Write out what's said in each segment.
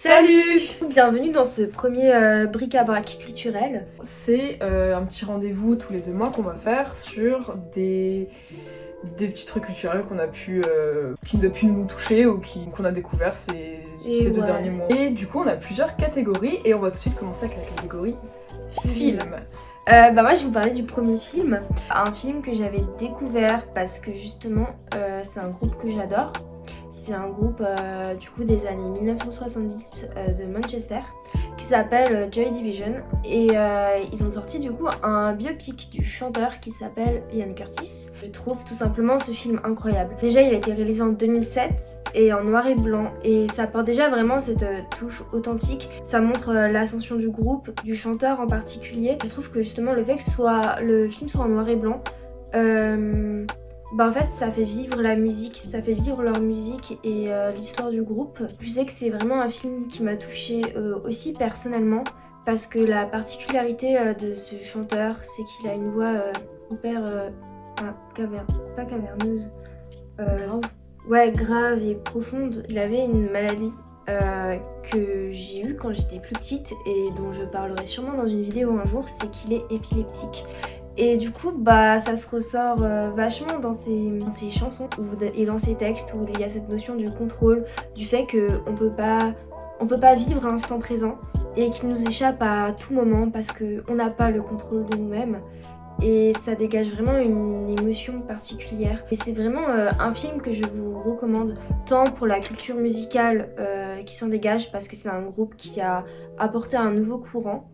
Salut! Bienvenue dans ce premier bric-à-brac culturel. C'est un petit rendez-vous tous les 2 mois qu'on va faire sur des petits trucs culturels qui nous a pu nous toucher ou qu'on a découvert ces 2 derniers mois. Et du coup on a plusieurs catégories et on va tout de suite commencer avec la catégorie film. Moi je vais vous parler du premier film. Un film que j'avais découvert parce que justement c'est un groupe que j'adore. C'est un groupe du coup des années 1970 de Manchester qui s'appelle Joy Division et ils ont sorti du coup un biopic du chanteur qui s'appelle Ian Curtis. Je trouve tout simplement ce film incroyable. Déjà il a été réalisé en 2007 et en noir et blanc et ça apporte déjà vraiment cette touche authentique. Ça montre l'ascension du groupe, du chanteur en particulier. Je trouve que justement le fait que le film soit en noir et blanc en fait ça fait vivre la musique, ça fait vivre leur musique et l'histoire du groupe. Je sais que c'est vraiment un film qui m'a touchée aussi personnellement parce que la particularité de ce chanteur c'est qu'il a une voix hyper pas caverneuse, grave et profonde. Il avait une maladie que j'ai eue quand j'étais plus petite et dont je parlerai sûrement dans une vidéo un jour, c'est qu'il est épileptique. Et du coup, ça se ressort vachement dans ses chansons et dans ses textes où il y a cette notion du contrôle, du fait qu'on peut pas vivre l'instant présent et qu'il nous échappe à tout moment parce qu'on n'a pas le contrôle de nous-mêmes. Et ça dégage vraiment une émotion particulière. Et c'est vraiment un film que je vous recommande, tant pour la culture musicale qui s'en dégage, parce que c'est un groupe qui a apporté un nouveau courant,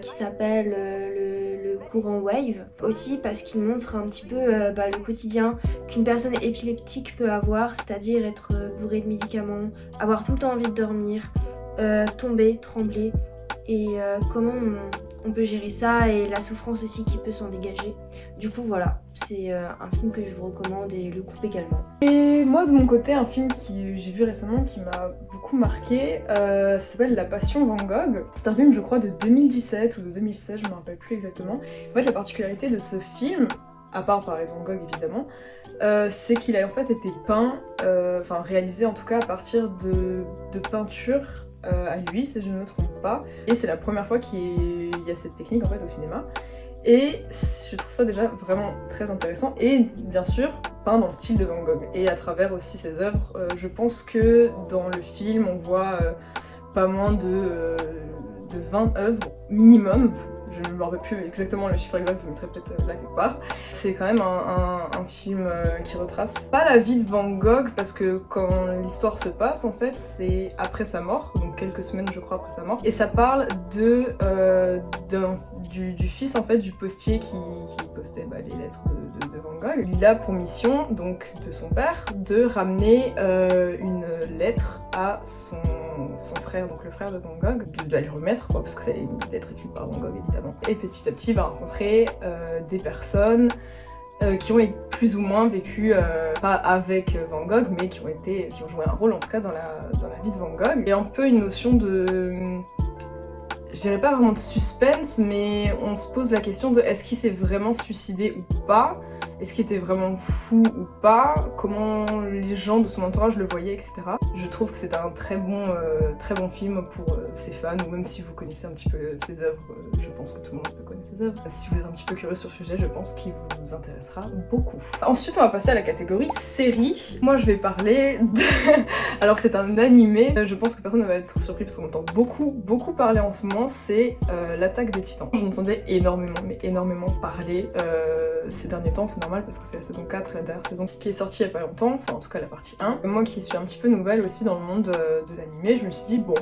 qui s'appelle le courant Wave. Aussi parce qu'il montre un petit peu le quotidien qu'une personne épileptique peut avoir, c'est-à-dire être bourrée de médicaments, avoir tout le temps envie de dormir, tomber, trembler, et comment on peut gérer ça et la souffrance aussi qui peut s'en dégager. Du coup voilà, c'est un film que je vous recommande et le groupe également. Et moi de mon côté, un film que j'ai vu récemment qui m'a beaucoup marqué, ça s'appelle La Passion Van Gogh. C'est un film je crois de 2017 ou de 2016, je me rappelle plus exactement. En fait la particularité de ce film, à part parler de Van Gogh évidemment, c'est qu'il a en fait été peint, réalisé en tout cas à partir de peintures à lui, si je ne me trompe pas. Et c'est la première fois qu'il y a cette technique en fait au cinéma. Et je trouve ça déjà vraiment très intéressant et bien sûr peint dans le style de Van Gogh. Et à travers aussi ses œuvres, je pense que dans le film on voit pas moins de 20 œuvres minimum. Je ne me rappelle plus exactement le chiffre exact, je me mettrai peut-être là quelque part. C'est quand même un film qui retrace pas la vie de Van Gogh, parce que quand l'histoire se passe, en fait, c'est après sa mort, donc quelques semaines je crois après sa mort, et ça parle du fils en fait du postier qui postait les lettres de Van Gogh. Il a pour mission, donc de son père, de ramener une lettre à son frère, donc le frère de Van Gogh, de la lui remettre quoi, parce que c'est une lettre écrite par Van Gogh évidemment. Et petit à petit il va rencontrer des personnes qui ont plus ou moins vécu, pas avec Van Gogh, mais qui ont joué un rôle en tout cas dans la vie de Van Gogh. Et un peu une notion de... je dirais pas vraiment de suspense, mais on se pose la question de est-ce qu'il s'est vraiment suicidé ou pas? Est-ce qu'il était vraiment fou ou pas? Comment les gens de son entourage le voyaient, etc. Je trouve que c'est un très bon film pour ses fans, ou même si vous connaissez un petit peu ses œuvres, je pense que tout le monde peut connaître ses œuvres. Si vous êtes un petit peu curieux sur le sujet, je pense qu'il vous intéressera beaucoup. Ensuite, on va passer à la catégorie série. Moi, je vais parler de... Alors, c'est un animé. Je pense que personne ne va être surpris parce qu'on entend beaucoup parler en ce moment. C'est l'Attaque des Titans. J'en entendais énormément parler ces derniers temps. C'est normal parce que c'est la saison 4, la dernière saison qui est sortie il y a pas longtemps, enfin en tout cas la partie 1. Moi qui suis un petit peu nouvelle aussi dans le monde de l'animé, je me suis dit bon,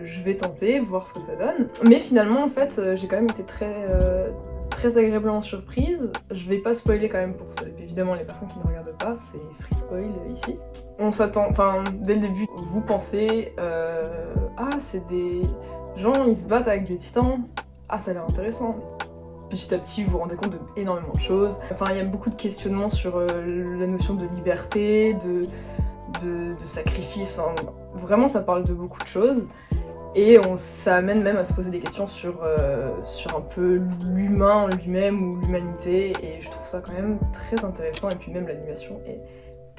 je vais tenter, voir ce que ça donne. Mais finalement en fait j'ai quand même été très agréablement surprise. Je vais pas spoiler quand même pour ça. Évidemment les personnes qui ne regardent pas, c'est free spoil ici. On s'attend, dès le début, vous pensez c'est des gens, ils se battent avec des titans, ça a l'air intéressant. Petit à petit, vous vous rendez compte de énormément de choses. Il y a beaucoup de questionnements sur la notion de liberté, de sacrifice. Vraiment, ça parle de beaucoup de choses. Et ça amène même à se poser des questions sur un peu l'humain en lui-même ou l'humanité. Et je trouve ça quand même très intéressant. Et puis même l'animation est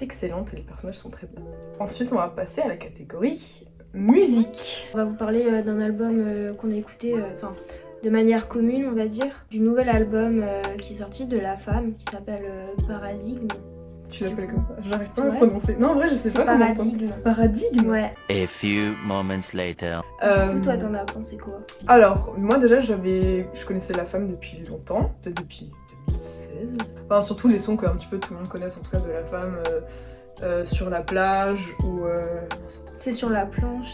excellente et les personnages sont très bien. Ensuite, on va passer à la catégorie musique. On va vous parler d'un album qu'on a écouté, de manière commune on va dire, du nouvel album qui est sorti de La Femme qui s'appelle Paradigme. Tu l'appelles comme ça? J'arrive pas à le prononcer. Non, en vrai, je sais pas comment. Paradigme. Paradigme? Ouais. A few moments later. Du coup, toi, t'en as pensé quoi? Alors, moi déjà, je connaissais La Femme depuis longtemps, peut-être depuis 2016. Enfin, surtout les sons qu'un petit peu tout le monde connaisse, en tout cas de La Femme, sur la plage ou... C'est sur la planche.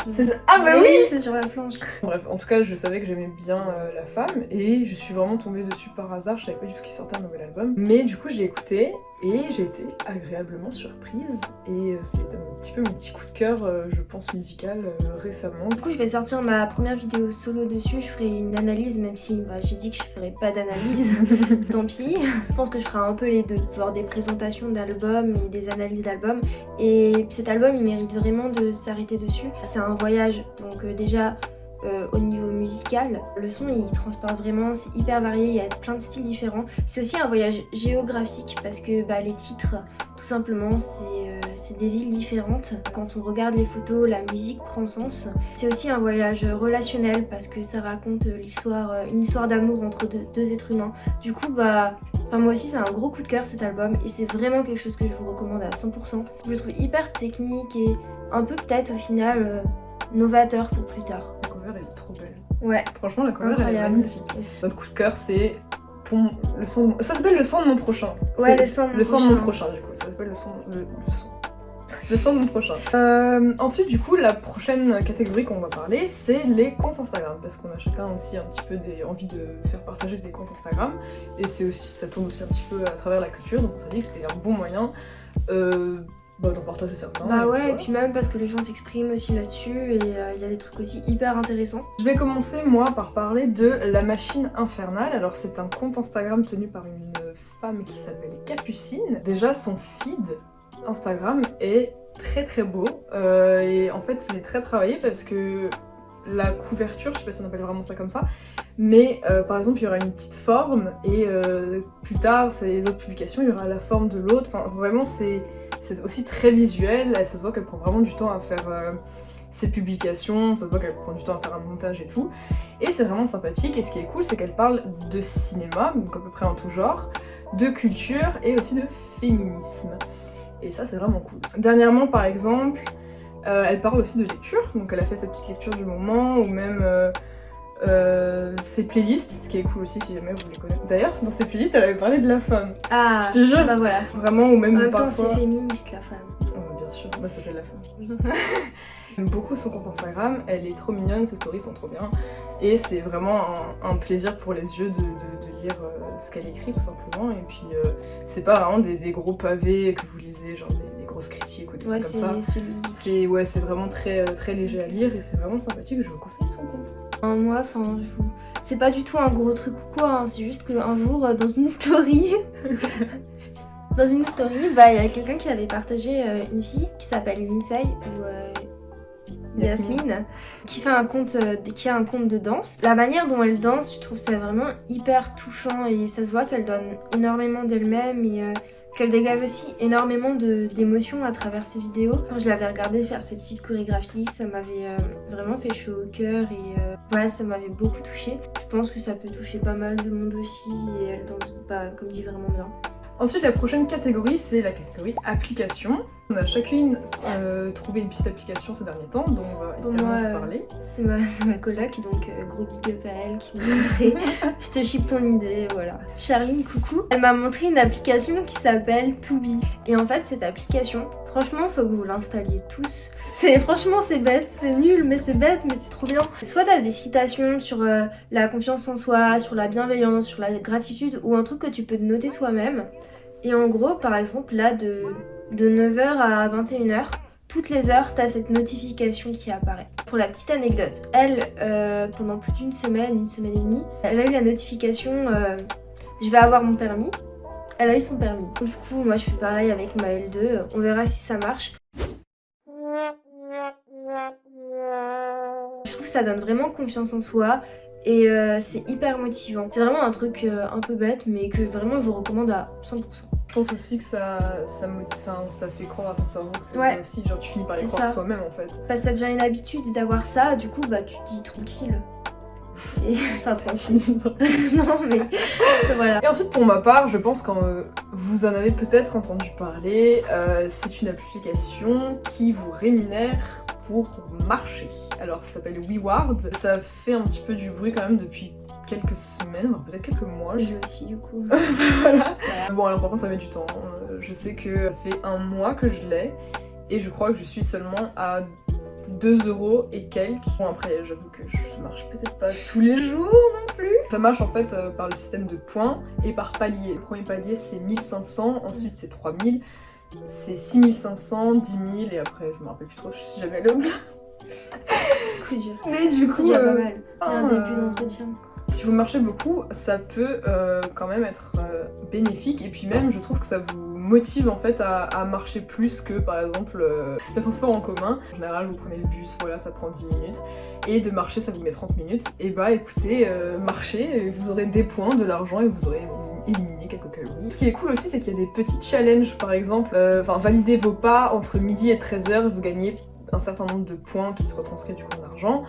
Ah bah oui, c'est sur la planche. Bref, en tout cas, je savais que j'aimais bien La Femme et je suis vraiment tombée dessus par hasard. Je savais pas du tout qu'il sortait un nouvel album. Mais du coup, j'ai écouté et j'ai été agréablement surprise. Et c'est un petit peu mon petit coup de cœur, je pense, musical récemment. Du coup, je vais sortir ma première vidéo solo dessus. Je ferai une analyse, même si j'ai dit que je ferai pas d'analyse. Tant pis. Je pense que je ferai un peu les deux. Genre des présentations d'albums et des analyses d'albums. Et cet album, il mérite vraiment de s'arrêter dessus. C'est un voyage, donc déjà au niveau musical, le son il transporte vraiment, c'est hyper varié, il y a plein de styles différents. C'est aussi un voyage géographique parce que les titres, tout simplement, c'est des villes différentes. Quand on regarde les photos, la musique prend sens. C'est aussi un voyage relationnel parce que ça raconte une histoire d'amour entre deux êtres humains. Du coup, moi aussi c'est un gros coup de cœur cet album et c'est vraiment quelque chose que je vous recommande à 100%. Je le trouve hyper technique et un peu peut-être au final novateur pour plus tard. La cover elle est trop belle. Ouais. Franchement la cover elle est magnifique. Yes. Notre coup de cœur c'est le son. Ça s'appelle le son de mon prochain. Ouais, le son de mon prochain du coup. Ça s'appelle le son de mon prochain. Ensuite du coup la prochaine catégorie qu'on va parler c'est les comptes Instagram parce qu'on a chacun aussi un petit peu envie de faire partager des comptes Instagram et ça tourne aussi un petit peu à travers la culture donc on s'est dit que c'était un bon moyen d'en partager certains. Et puis même parce que les gens s'expriment aussi là-dessus et il y a des trucs aussi hyper intéressants. Je vais commencer moi par parler de La Machine Infernale. Alors c'est un compte Instagram tenu par une femme qui s'appelle Capucine. Déjà son feed Instagram est très très beau et en fait il est très travaillé parce que la couverture, je sais pas si on appelle vraiment ça comme ça, mais par exemple il y aura une petite forme et plus tard, c'est les autres publications, il y aura la forme de l'autre, enfin vraiment c'est aussi très visuel, ça se voit qu'elle prend vraiment du temps à faire ses publications, ça se voit qu'elle prend du temps à faire un montage et tout, et c'est vraiment sympathique, et ce qui est cool c'est qu'elle parle de cinéma, donc à peu près en tout genre, de culture et aussi de féminisme, et ça c'est vraiment cool. Dernièrement par exemple, elle parle aussi de lecture, donc elle a fait sa petite lecture du moment, ou même ses playlists, ce qui est cool aussi si jamais vous les connaissez. D'ailleurs, dans ses playlists, elle avait parlé de La Femme. Ah, je te jure. Bah voilà. Vraiment, ou même en même parfois... temps, c'est féministe La Femme. Oh, bien sûr, ça s'appelle La Femme. Oui. J'aime beaucoup son compte Instagram, elle est trop mignonne, ses stories sont trop bien, et c'est vraiment un plaisir pour les yeux de lire ce qu'elle écrit tout simplement, et puis c'est pas vraiment des gros pavés que vous lisez, genre des grosses critiques ou des trucs comme ça. C'est vraiment très, très léger à lire et c'est vraiment sympathique, je vous conseille son compte. Moi, c'est pas du tout un gros truc ou quoi, hein. C'est juste qu'un jour, dans une story... Dans une story, il y a quelqu'un qui avait partagé une fille qui s'appelle Lindsay ou Yasmine, qui a un compte de danse. La manière dont elle danse, je trouve ça vraiment hyper touchant et ça se voit qu'elle donne énormément d'elle-même et qu'elle dégage aussi énormément d'émotions à travers ses vidéos. Quand je l'avais regardée faire ses petites chorégraphies, ça m'avait vraiment fait chaud au cœur et ça m'avait beaucoup touchée. Je pense que ça peut toucher pas mal de monde aussi et elle danse, comme dit, vraiment bien. Ensuite, la prochaine catégorie, c'est la catégorie application. On a chacune trouvé une petite application ces derniers temps, dont on va évidemment vous parler. C'est ma coloc, donc gros big up à elle qui m'a montré. Je te ship ton idée, voilà. Charline, coucou. Elle m'a montré une application qui s'appelle Tubi. Et en fait, cette application, franchement, faut que vous l'installiez tous. Franchement, c'est bête, c'est nul, mais c'est bête, mais c'est trop bien. Soit t'as des citations sur la confiance en soi, sur la bienveillance, sur la gratitude, ou un truc que tu peux te noter toi-même. Et en gros, par exemple, là, de 9h à 21h, toutes les heures, t'as cette notification qui apparaît. Pour la petite anecdote, elle, pendant plus d'une semaine, une semaine et demie, elle a eu la notification je vais avoir mon permis. Elle a eu son permis. Du coup, moi, je fais pareil avec ma L2. On verra si ça marche. Je trouve que ça donne vraiment confiance en soi et c'est hyper motivant. C'est vraiment un truc un peu bête mais que vraiment je vous recommande à 100%. Je pense aussi que ça fait croire à ton cerveau que c'est Ouais. vrai aussi, genre tu finis par y C'est croire ça. toi-même en fait. Parce que ça devient une habitude d'avoir ça, du coup bah tu te dis tranquille. Et... enfin tranquille. Non mais voilà. Et ensuite pour ma part, je pense que vous en avez peut-être entendu parler, c'est une application qui vous rémunère pour marcher. Alors ça s'appelle WeWard, ça fait un petit peu du bruit quand même depuis quelques semaines, voire peut-être quelques mois. J'ai aussi du coup. Voilà. Bon alors par contre ça met du temps, je sais que ça fait 1 mois que je l'ai et je crois que je suis seulement à 2€ et quelques. Bon après j'avoue que je marche peut-être pas tous les jours non plus. Ça marche en fait par le système de points et par palier. Le premier palier c'est 1500, ensuite c'est 3000, c'est 6500, 10 000 et après je me rappelle plus trop, je suis jamais allée au-delà. C'est dur. Mais du C'est coup... déjà pas mal. Il y a un début d'entretien. Si vous marchez beaucoup, ça peut quand même être bénéfique et puis même je trouve que ça vous motive en fait à marcher plus que par exemple le transport en commun. En général vous prenez le bus, voilà ça prend 10 minutes et de marcher ça vous met 30 minutes. Et bah écoutez, marchez, vous aurez des points, de l'argent et vous aurez éliminé quelques calories. Ce qui est cool aussi c'est qu'il y a des petits challenges par exemple, valider vos pas entre midi et 13h, vous gagnez un certain nombre de points qui se retranscrivent du coup en argent.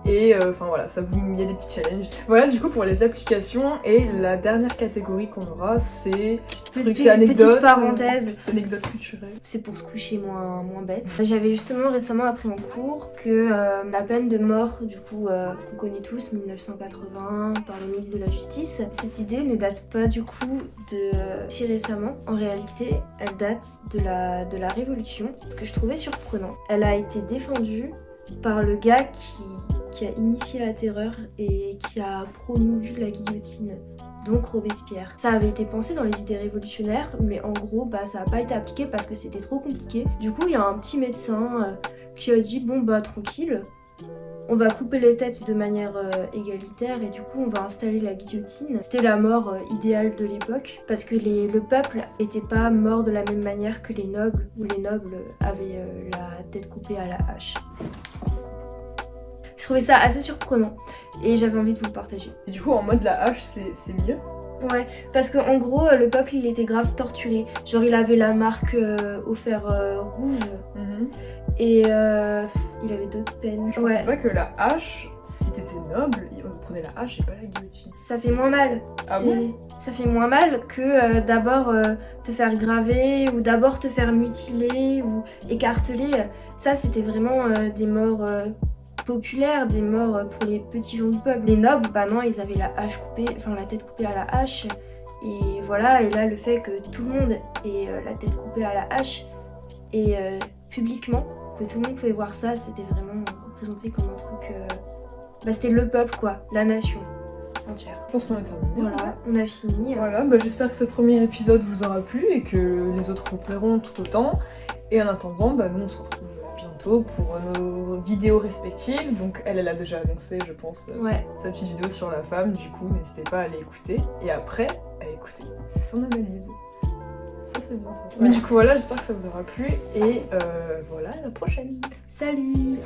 Et enfin voilà, il y a des petits challenges. Voilà du coup pour les applications. Et la dernière catégorie qu'on aura c'est Petite anecdotes, parenthèse. anecdotes culturelles. C'est pour se coucher moins bête. J'avais justement récemment appris en cours que la peine de mort, du coup, qu'on connaît tous, 1980, par le ministre de la Justice, cette idée ne date pas du coup de si récemment. En réalité, elle date de la Révolution, ce que je trouvais surprenant. Elle a été défendue par le gars qui a initié la terreur et qui a promouvu la guillotine, donc Robespierre. Ça avait été pensé dans les idées révolutionnaires, mais en gros, ça n'a pas été appliqué parce que c'était trop compliqué. Du coup, il y a un petit médecin qui a dit, bon tranquille, on va couper les têtes de manière égalitaire et du coup, on va installer la guillotine. C'était la mort idéale de l'époque parce que le peuple n'était pas mort de la même manière que les nobles, où les nobles avaient la tête coupée à la hache. Je trouvais ça assez surprenant et j'avais envie de vous le partager. Et du coup en mode la hache c'est mieux. Ouais, parce qu'en gros le peuple il était grave torturé. Genre il avait la marque au fer rouge et il avait d'autres peines. Je pensais pas que la hache, si t'étais noble, on prenait la hache et pas la guillotine. Ça fait moins mal. Ah bon ? Ça fait moins mal que d'abord te faire graver ou d'abord te faire mutiler ou écarteler. Ça c'était vraiment des morts... populaires, des morts pour les petits gens du peuple. Les nobles, non, ils avaient la tête coupée à la hache. Et voilà, et là le fait que tout le monde ait la tête coupée à la hache et publiquement, que tout le monde pouvait voir ça, c'était vraiment représenté comme un truc... c'était le peuple quoi, la nation entière. Je pense qu'on a terminé. Voilà, on a fini. Voilà, j'espère que ce premier épisode vous aura plu et que les autres vous plairont tout autant. Et en attendant, nous on se retrouve bientôt pour nos vidéos respectives. Donc elle a déjà annoncé, je pense, sa petite vidéo sur la femme. Du coup, n'hésitez pas à l'écouter. Et après, à écouter son analyse. Ça, c'est bien ça. Mais du coup, voilà, j'espère que ça vous aura plu. Et voilà, à la prochaine. Salut!